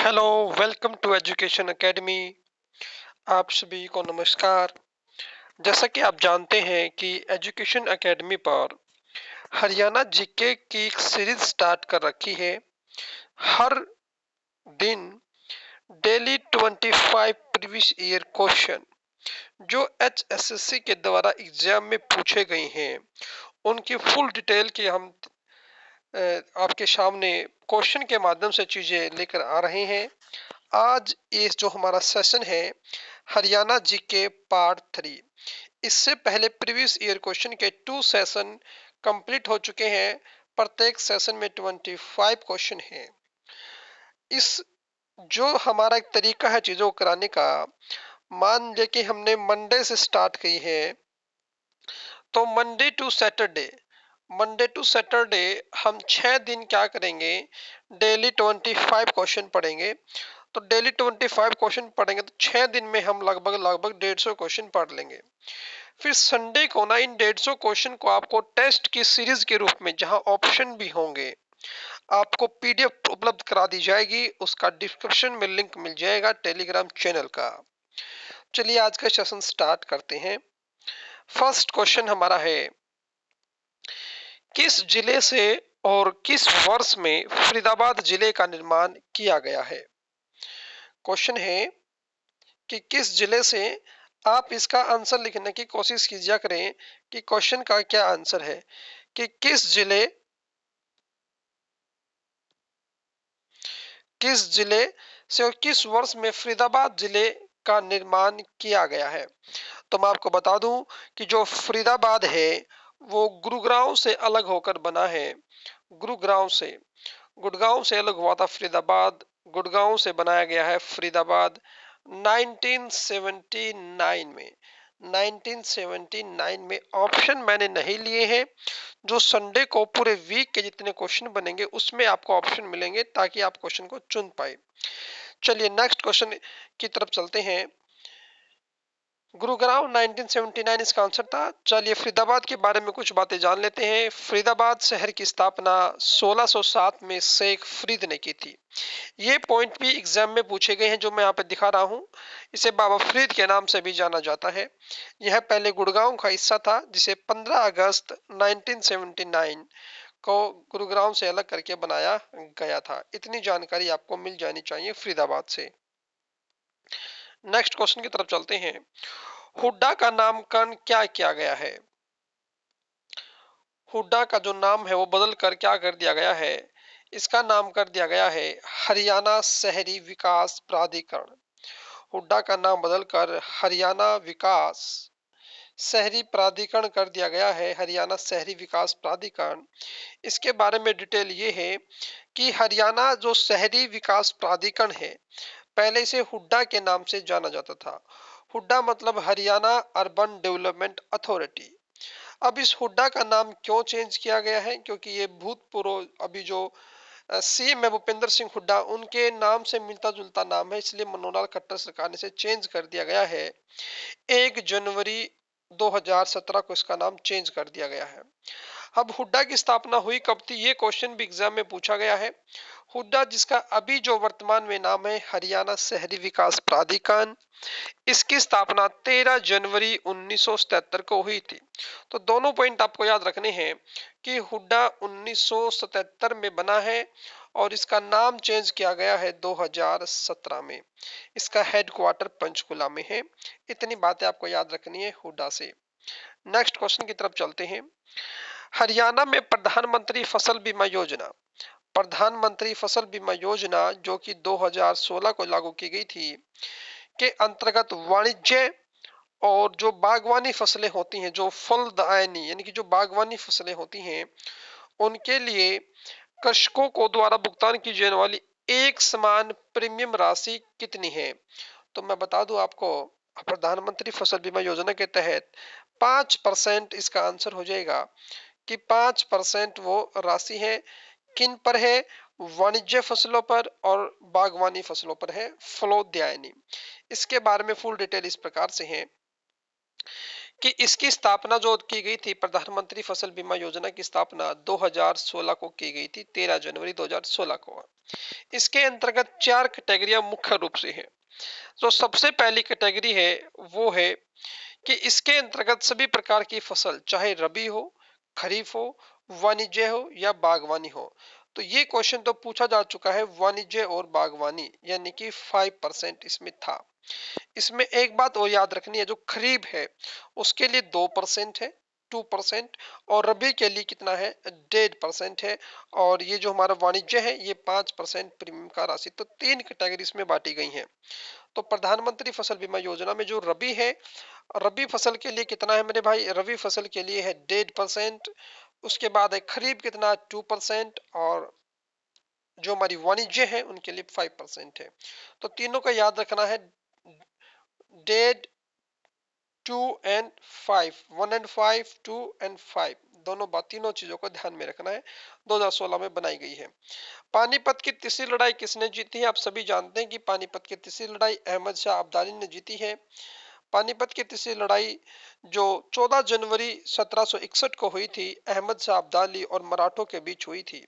Hello, welcome to education academy. आप सभी को नमस्कार। जैसा कि आप जानते हैं कि एजुकेशन एकेडमी पर हरियाणा जीके की एक सीरीज स्टार्ट कर रखी है। हर दिन डेली 25 प्रीवियस ईयर क्वेश्चन जो एचएसएससी के द्वारा एग्जाम में पूछे गए हैं, उनकी फुल डिटेल की हम आपके सामने क्वेश्चन के माध्यम से चीजें लेकर आ रहे हैं। आज ये जो हमारा सेशन है हरियाणा जीके पार्ट 3। इससे पहले प्रीवियस ईयर क्वेश्चन के 2 सेशन कंप्लीट हो चुके हैं। प्रत्येक सेशन में 25 क्वेश्चन हैं। इस जो हमारा एक तरीका है चीजों को कराने का, मान ले कि हमने मंडे से स्टार्ट की है, तो मंडे टू सैटरडे हम 6 दिन क्या करेंगे, डेली 25 क्वेश्चन पढ़ेंगे। तो डेली 25 क्वेश्चन पढ़ेंगे तो 6 दिन में हम लगभग लगभग 150 क्वेश्चन पढ़ लेंगे। फिर संडे को ना इन 150 क्वेश्चन को आपको टेस्ट की सीरीज के रूप में, जहां ऑप्शन भी होंगे, आपको पीडीएफ उपलब्ध करा दी जाएगी। उसका डिस्क्रिप्शन में लिंक मिल जाएगा टेलीग्राम चैनल का। चलिए आज का सेशन स्टार्ट करते हैं। फर्स्ट क्वेश्चन हमारा है, किस जिले से और किस वर्ष में फरीदाबाद जिले का निर्माण किया गया है। क्वेश्चन है कि किस जिले से, आप इसका आंसर लिखने की कोशिश कीजिए करें कि क्वेश्चन का क्या आंसर है, कि किस जिले से और किस वर्ष में फरीदाबाद जिले का निर्माण किया गया है। तो मैं आपको बता दूं कि जो फरीदाबाद है वो गुरुग्राम से अलग होकर बना है। गुड़गांव से अलग हुआ था फरीदाबाद। गुड़गांव से बनाया गया है फरीदाबाद 1979 में। 1979 में ऑप्शन मैंने नहीं लिए हैं। जो संडे को पूरे वीक के जितने क्वेश्चन बनेंगे उसमें आपको ऑप्शन मिलेंगे ताकि आप क्वेश्चन को चुन पाए। चलिए नेक्स्ट क्वेश्चन की तरफ चलते हैं। गुरुग्राम 1979 इसका आंसर था। चलिए फरीदाबाद के बारे में कुछ बातें जान लेते हैं। फरीदाबाद शहर की स्थापना 1607 में शेख फरीद ने की थी। ये पॉइंट भी एग्जाम में पूछे गए हैं जो मैं यहाँ पे दिखा रहा हूँ। इसे बाबा फरीद के नाम से भी जाना जाता है। यह पहले गुड़गांव का हिस्सा था जिसे 15 अगस्त 1979 को गुरुग्राम से अलग करके बनाया गया था। इतनी जानकारी आपको मिल जानी चाहिए फरीदाबाद से। नेक्स्ट क्वेश्चन की तरफ चलते हैं। हुड्डा का नामकरण क्या किया गया है। हुड्डा का जो नाम है वो बदल कर क्या कर दिया गया है, इसका नाम कर दिया गया है हरियाणा शहरी विकास प्राधिकरण। हुड्डा का नाम बदलकर हरियाणा विकास शहरी प्राधिकरण कर दिया गया है, हरियाणा शहरी विकास प्राधिकरण। इसके बारे में डिटेल ये है कि हरियाणा जो शहरी विकास प्राधिकरण है, पहले इसे हुड्डा के नाम से जाना जाता था। हुड्डा मतलब हरियाणा अर्बन डेवलपमेंट अथॉरिटी। अब इस हुड्डा का नाम क्यों चेंज किया गया है, क्योंकि ये भूतपूर्व अभी जो सीएम है भूपेंद्र सिंह हुड्डा, उनके नाम से मिलता जुलता नाम है, इसलिए मनोहर लाल खट्टर सरकार ने इसे चेंज कर दिया गया है। 1 जनवरी 2017 को इसका नाम चेंज कर दिया गया है। अब हुड्डा की स्थापना हुई कब थी, ये क्वेश्चन भी एग्जाम में पूछा गया है। हुड्डा जिसका अभी जो वर्तमान में नाम है हरियाणा शहरी विकास प्राधिकरण, इसकी स्थापना 13 जनवरी 1977 को हुई थी। तो दोनों पॉइंट आपको याद रखने हैं कि हुड्डा 1977 में बना है और इसका नाम चेंज किया गया है 2017 में। इसका हेडक्वार्टर पंचकुला में है। इतनी बातें आपको याद रखनी है हुड्डा से। नेक्स्ट क्वेश्चन की तरफ चलते हैं। हरियाणा में प्रधानमंत्री फसल बीमा योजना जो कि 2016 को लागू की गई थी, के अंतर्गत वाणिज्य और जो बागवानी फसलें होती हैं, जो फलदायनी यानी कि जो बागवानी फसलें होती हैं, उनके लिए कृषकों को द्वारा भुगतान की जाने वाली एक समान प्रीमियम राशि कितनी है। तो मैं बता दूं आपको, प्रधानमंत्री फसल बीमा योजना के तहत 5% इसका आंसर हो जाएगा कि 5% वो राशि है। किन पर है, वाणिज्य फसलों पर और बागवानी फसलों पर है, फलोद्यायनी। इसके बारे में फुल डिटेल इस प्रकार से है कि इसकी स्थापना जो की गई थी, प्रधानमंत्री फसल बीमा योजना की स्थापना 2016 को की गई थी, 13 जनवरी 2016 को। इसके अंतर्गत 4 कैटेगरियां मुख्य रूप से हैं। जो सबसे पहली कैटेगरी है वो है कि इसके अंतर्गत सभी प्रकार की फसल, चाहे रबी हो, खरीफ हो, वाणिज्य हो या बागवानी हो। तो ये क्वेश्चन तो पूछा जा चुका है, वाणिज्य और बागवानी, यानी कि 5% इसमें था। इसमें एक बात और याद रखनी है, जो खरीफ है उसके लिए 2% है, 2%, और रबी के लिए कितना है, 1.5% है, और ये जो हमारा वाणिज्य है ये 5% प्रीमियम का राशि। तो 3 कैटेगरी इसमें बांटी गई हैं। तो प्रधानमंत्री फसल बीमा योजना में जो रबी है, रबी फसल के लिए कितना है मेरे भाई, रबी फसल के लिए है 1.5%। उसके बाद है खरीफ कितना, 2%, और जो हमारी वाणिज्य है उनके लिए 5% है। तो तीनों का याद रखना है, 1.5, 2 और 5, 1 और 5, 2 और 5, दोनों बात, तीनों चीजों को ध्यान में रखना है। 2016 में बनाई गई है। पानीपत की तीसरी लड़ाई किसने जीती है? आप सभी जानते हैं कि पानीपत की तीसरी लड़ाई अहमद शाह अब्दाली ने जीती है। पानीपत की तीसरी लड़ाई जो 14 जनवरी 1761 को हुई थी, अहमद शाह अब्दाली और मराठों के बीच हुई थी।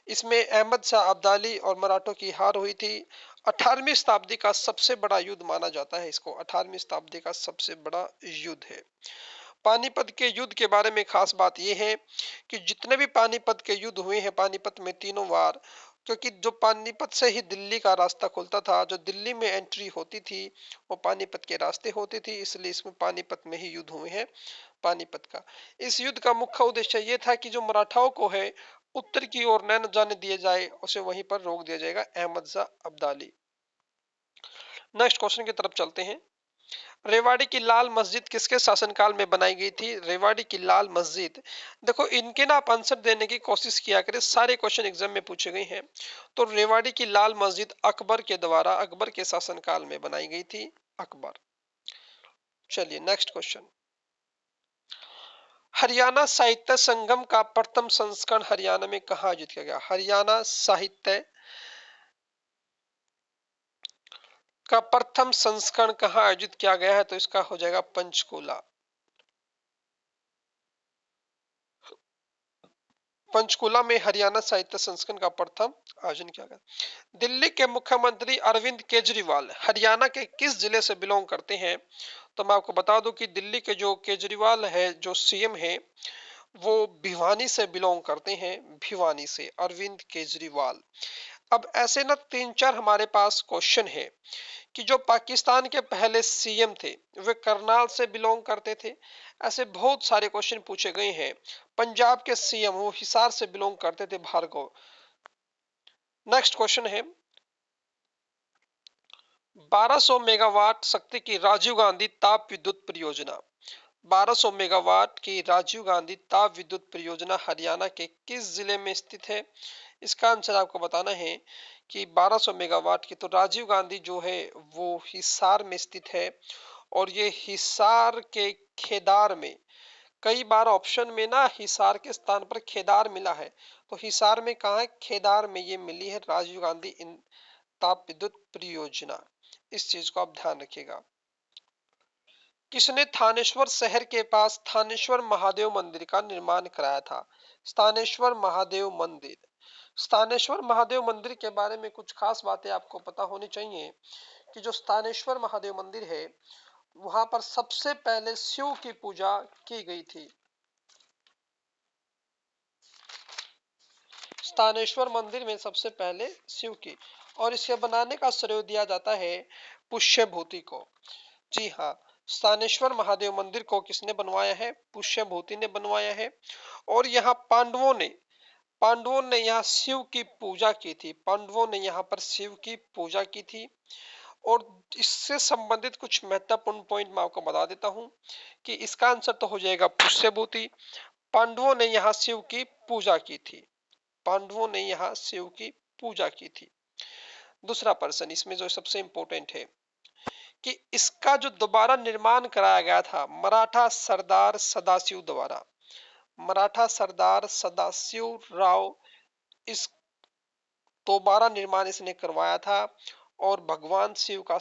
इसमें अहमद शाह अब्दाली और मराठों की हार हुई थी। 18वीं शताब्दी का सबसे बड़ा युद्ध माना जाता है इसको, 18वीं शताब्दी का सबसे बड़ा युद्ध है। पानीपत के युद्ध के बारे में खास बात यह है कि जितने भी पानीपत के युद्ध हुए हैं, पानीपत में तीनों बार, क्योंकि जो पानीपत से ही दिल्ली का रास्ता खुलता था, जो दिल्ली में एंट्री होती थी वो पानीपत के रास्ते होती थी, इसलिए इसमें पानीपत में ही युद्ध हुए हैं, पानीपत का। इस युद्ध का मुख्य उद्देश्य ये था कि जो मराठाओं को है उत्तर की ओर न जाने दिया जाए, उसे वहीं पर रोक दिया जाएगा, अहमद शाह अब्दाली। नेक्स्ट क्वेश्चन की तरफ चलते हैं। रेवाड़ी की लाल मस्जिद किसके शासनकाल में बनाई गई थी? रेवाड़ी की लाल मस्जिद, देखो इनके ना आप आंसर देने की कोशिश किया करें, सारे क्वेश्चन एग्जाम में पूछे गए हैं। तो रेवाड़ी की लाल मस्जिद अकबर के द्वारा, अकबर के शासनकाल में बनाई गई थी, अकबर। चलिए नेक्स्ट क्वेश्चन। हरियाणा साहित्य संगम का प्रथम संस्करण हरियाणा में कहाँ आयोजित किया गया? हरियाणा साहित्य का प्रथम संस्करण कहाँ आयोजित किया गया है? तो इसका हो जाएगा पंचकुला। पंचकुला में हरियाणा साहित्य संस्करण का प्रथम आयोजन किया गया। दिल्ली के मुख्यमंत्री अरविंद केजरीवाल हरियाणा के किस जिले से बिलोंग करते हैं? तो मैं आपको बता दूं कि दिल्ली के जो केजरीवाल है, जो सीएम है, वो भिवानी से बिलोंग करते हैं, भिवानी से, अरविंद केजरीवाल। अब ऐसे ना 3-4 हमारे पास क्वेश्चन है कि जो पाकिस्तान के पहले सीएम थे वे करनाल से बिलोंग करते थे। ऐसे बहुत सारे क्वेश्चन पूछे गए हैं। पंजाब के सीएम वो हिसार से बिलोंग करते थे, भार्गव। नेक्स्ट क्वेश्चन है, 1200 मेगावाट शक्ति की राजीव गांधी ताप विद्युत परियोजना, 1200 मेगावाट की राजीव गांधी ताप विद्युत परियोजना हरियाणा के किस जिले में स्थित है? इसका आंसर आपको बताना है कि 1200 मेगावाट की तो राजीव गांधी जो है वो हिसार में स्थित है, और ये हिसार के खेदार में, कई बार ऑप्शन में ना हिसार के स्थान पर खेदार मिला है, तो हिसार में कहाँ है? खेदार में ये मिली है राजीव गांधी इन ताप विद्युत परियोजना। इस चीज को आप ध्यान रखिएगा। किसने थानेश्वर शहर के पास थानेश्वर महादेव मंदिर का निर्माण कराया था? स्थानेश्वर महादेव मंदिर, स्थानेश्वर महादेव मंदिर के बारे में कुछ खास बातें आपको पता होनी चाहिए कि जो स्थानेश्वर महादेव मंदिर है वहां पर सबसे पहले शिव की पूजा की गई थी। स्थानेश्वर मंदिर में सबसे पहले शिव की, और इसे बनाने का श्रेय दिया जाता है पुष्यभूति को। जी हाँ, स्थानेश्वर महादेव मंदिर को किसने बनवाया है? पुष्यभूति ने बनवाया है। और यहाँ पांडवों ने यहाँ शिव की पूजा की थी, पांडवों ने यहाँ पर शिव की पूजा की थी। और इससे संबंधित कुछ महत्वपूर्ण पॉइंट मैं आपको बता देता हूं कि इसका आंसर तो हो जाएगा पुष्यभूति। पांडवों ने यहाँ शिव की पूजा की थी, पांडवों ने यहाँ शिव की पूजा की थी। दूसरा पर्सन इसमें जो सबसे इंपॉर्टेंट है कि इसका जो दोबारा निर्माण कराया गया था मराठा सरदार सदाशिव द्वारा, मराठा सरदार सदाशिव राव, इस दोबारा निर्माण इसने करवाया था। और भगवान शिव का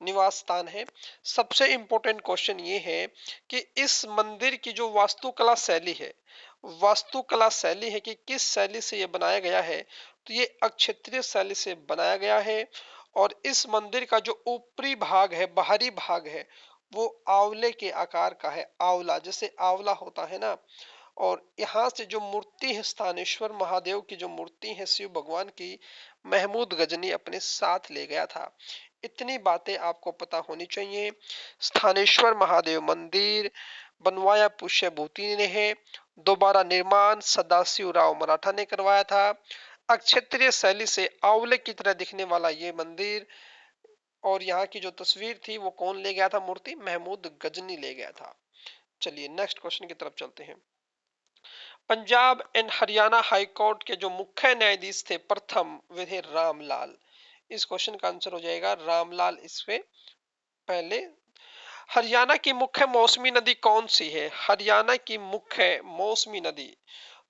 निवास स्थान है। सबसे इंपॉर्टेंट क्वेश्चन ये है कि इस मंदिर की जो वास्तुकला शैली है, वास्तुकला शैली है कि किस शैली से ये बनाया गया है, तो ये अक्षत्रिय शैली से बनाया गया है। और इस मंदिर का जो ऊपरी भाग है, बाहरी भाग है, वो आंवले के आकार का है। आंवला, जैसे आंवला होता है ना। और यहाँ से जो मूर्ति है, स्थानेश्वर महादेव की जो मूर्ति है शिव भगवान की, महमूद गजनी अपने साथ ले गया था। इतनी बातें आपको पता होनी चाहिए। स्थानेश्वर महादेव मंदिर बनवाया पुष्यभूति ने है। दोबारा निर्माण सदाशिव राव मराठा ने करवाया था। अक्षत्रिय शैली से आंवले की तरह दिखने वाला ये मंदिर, और यहाँ की जो तस्वीर थी वो कौन ले गया था मूर्ति, महमूद गजनी ले गया था। चलिए नेक्स्ट क्वेश्चन की तरफ चलते हैं। Punjab and Haryana high court के जो मुख्य न्यायाधीश थे प्रथम, वे थे रामलाल। इस क्वेश्चन का आंसर हो जाएगा रामलाल। इससे पहले हरियाणा की मुख्य मौसमी नदी कौन सी है? हरियाणा की मुख्य मौसमी नदी,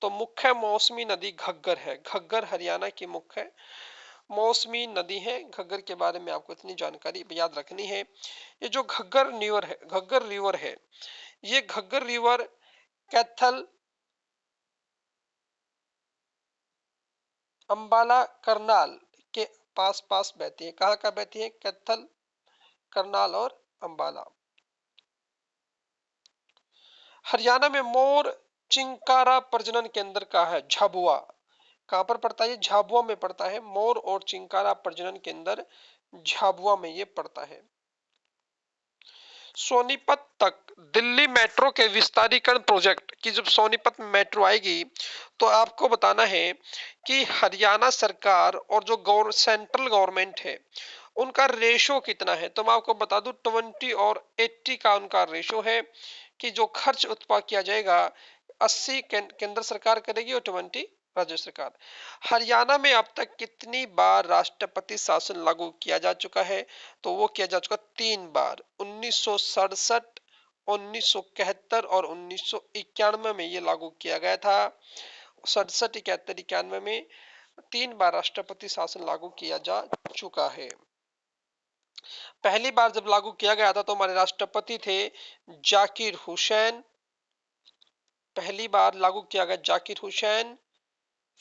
तो मुख्य मौसमी नदी घग्गर है। घग्गर हरियाणा की मुख्य मौसमी नदी है। घग्गर के बारे में आपको इतनी जानकारी याद रखनी है। ये जो घग्गर रिवर है, घग्गर रिवर है, ये घग्गर रिवर कैथल, अंबाला, करनाल के पास पास बहती है। कहाँ कहाँ बहती है? कैथल, करनाल और अंबाला। हरियाणा में मोर चिंकारा प्रजनन केंद्र कहाँ है? झाबुआ। कहाँ पर पड़ता है? झाबुआ में पड़ता है। मोर और चिंकारा प्रजनन केंद्र झाबुआ में ये पड़ता है। सोनीपत तक दिल्ली मेट्रो के विस्तारीकरण प्रोजेक्ट की जब सोनीपत में मेट्रो आएगी, तो आपको बताना है कि हरियाणा सरकार और जो सेंट्रल गवर्नमेंट है, उनका रेशो कितना है। तो मैं आपको बता दूं 20 और 80 का उनका रेशो है, कि जो खर्च उत्पाद किया जाएगा 80 केंद्र सरकार करेगी और 20 राज्य सरकार। हरियाणा में अब तक कितनी बार राष्ट्रपति शासन लागू किया जा चुका है? तो वो किया जा चुका 3 बार। 1967, 1971 और 1991 में ये लागू किया गया था। 67, 71, 91 में 3 बार राष्ट्रपति शासन लागू किया जा चुका है। पहली बार जब लागू किया गया था तो हमारे राष्ट्रपति थे जाकिर हुसैन। पहली बार लागू किया गया जाकिर हुसैन।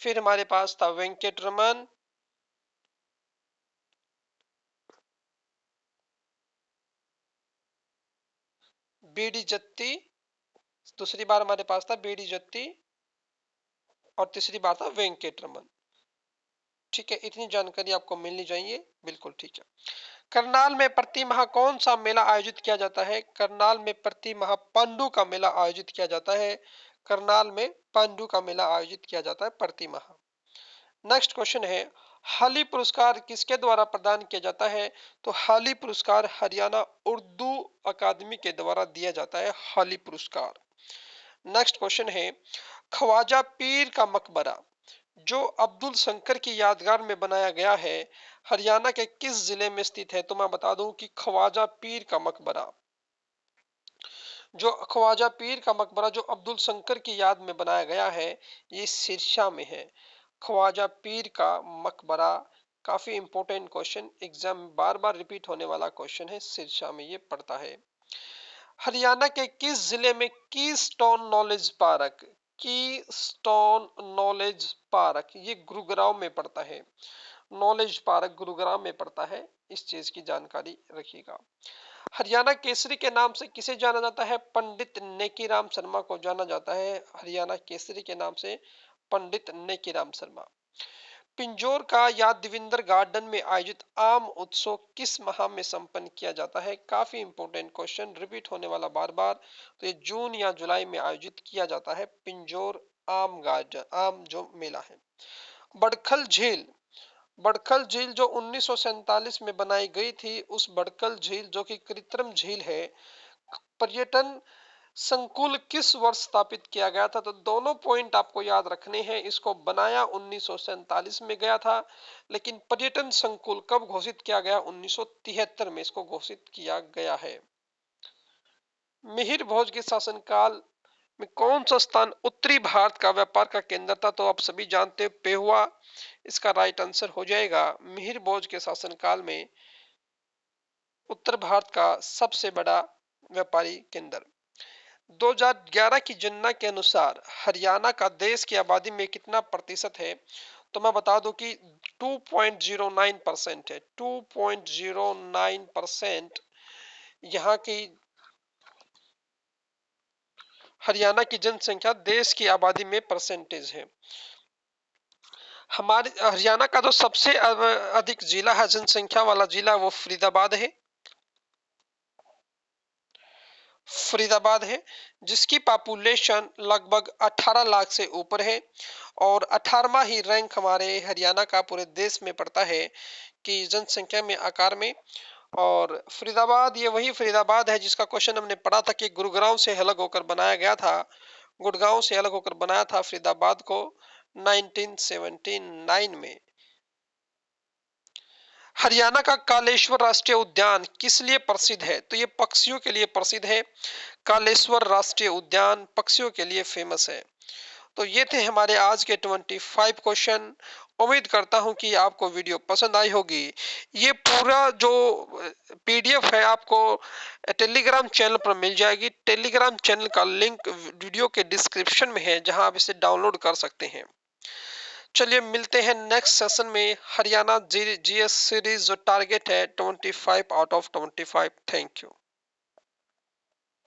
फिर हमारे पास था वेंकट रमन, बीडी जत्ती। दूसरी बार हमारे पास था बीडी जत्ती और तीसरी बार था वेंकट रमन। ठीक है, इतनी जानकारी आपको मिलनी चाहिए। बिल्कुल ठीक है। करनाल में प्रति माह कौन सा मेला आयोजित किया जाता है? करनाल में प्रति माह पांडु का मेला आयोजित किया जाता है। करनाल में पांडु का मेला आयोजित किया जाता है प्रति माह। नेक्स्ट क्वेश्चन है, हाली पुरस्कार किसके द्वारा प्रदान किया जाता है? तो हाली पुरस्कार हरियाणा उर्दू अकादमी के द्वारा दिया जाता है, हाली पुरस्कार। नेक्स्ट क्वेश्चन है, ख्वाजा पीर का मकबरा जो अब्दुल शंकर की यादगार में बनाया गया है, हरियाणा के किस जिले में स्थित है? तो मैं बता दूं कि ख्वाजा पीर का मकबरा, जो ख्वाजा पीर का मकबरा जो अब्दुल शंकर की याद में बनाया गया है, ये सिरसा में है। ख्वाजा पीर का मकबरा काफी इंपॉर्टेंट क्वेश्चन, एग्जाम में बार बार रिपीट होने वाला क्वेश्चन है। सिरसा में ये पड़ता है। हरियाणा के किस जिले में की स्टोन नॉलेज पार्क, की स्टोन नॉलेज पार्क, ये गुरुग्राम में पड़ता है। नॉलेज पार्क गुरुग्राम में पड़ता है। इस चीज की जानकारी रखिएगा। हरियाणा केसरी के नाम से किसे जाना जाता है? पंडित नेकीराम शर्मा को जाना जाता है हरियाणा केसरी के नाम से, पंडित नेकीराम शर्मा। पिंजौर का यादविंदर गार्डन में आयोजित आम उत्सव किस माह में संपन्न किया जाता है? काफी इंपोर्टेंट क्वेश्चन, रिपीट होने वाला बार बार। तो ये जून या जुलाई में आयोजित किया जाता है पिंजौर आम गार्डन, आम जो मेला है। बड़खल झील, बड़खल झील जो 1947 में बनाई गई थी, उस बड़खल झील जो कि कृत्रिम झील है, पर्यटन संकुल किस वर्ष स्थापित किया गया था? तो दोनों पॉइंट आपको याद रखने हैं। इसको बनाया 1947 में गया था, लेकिन पर्यटन संकुल कब घोषित किया गया? 1973 में इसको घोषित किया गया है। मिहिर भोज के शासनकाल में कौन सा स्थान उत्तरी भारत का व्यापार का केंद्र था? तो आप सभी जानते हो पेहुआ, इसका राइट आंसर हो जाएगा। मिहिर भोज के शासनकाल में उत्तर भारत का सबसे बड़ा व्यापारी केंद्र। 2011 की जनगणना के अनुसार हरियाणा का देश की आबादी में कितना प्रतिशत है? तो मैं बता दूं कि 2.09% है। 2.09% यहाँ की हरियाणा की जनसंख्या देश की आबादी में परसेंटेज है। हमारे हरियाणा का जो सबसे अधिक जिला है, जनसंख्या वाला जिला, वो फरीदाबाद है। फरीदाबाद है, जिसकी पॉपुलेशन लगभग 18 लाख से ऊपर है और 18वां ही रैंक हमारे हरियाणा का पूरे देश में पड़ता है कि जनसंख्या में, आकार में। और फरीदाबाद, ये वही फरीदाबाद है जिसका क्वेश्चन हमने पढ़ा था कि गुरुग्राम से अलग होकर बनाया गया था। गुड़गांव से अलग होकर बनाया था फरीदाबाद को 1979 में। हरियाणा का कालेश्वर राष्ट्रीय उद्यान किस लिए प्रसिद्ध है? तो ये पक्षियों के लिए प्रसिद्ध है। कालेश्वर राष्ट्रीय उद्यान पक्षियों के लिए फेमस है। तो ये थे हमारे आज के 25 क्वेश्चन। उम्मीद करता हूं कि आपको वीडियो पसंद आई होगी। ये पूरा जो पीडीएफ है आपको टेलीग्राम चैनल पर मिल जाएगी। टेलीग्राम चैनल का लिंक वीडियो के डिस्क्रिप्शन में है, जहां आप इसे डाउनलोड कर सकते हैं। चलिए मिलते हैं नेक्स्ट सेशन में। हरियाणा जीएस सीरीज जो टारगेट है 25 आउट ऑफ 25। Thank you.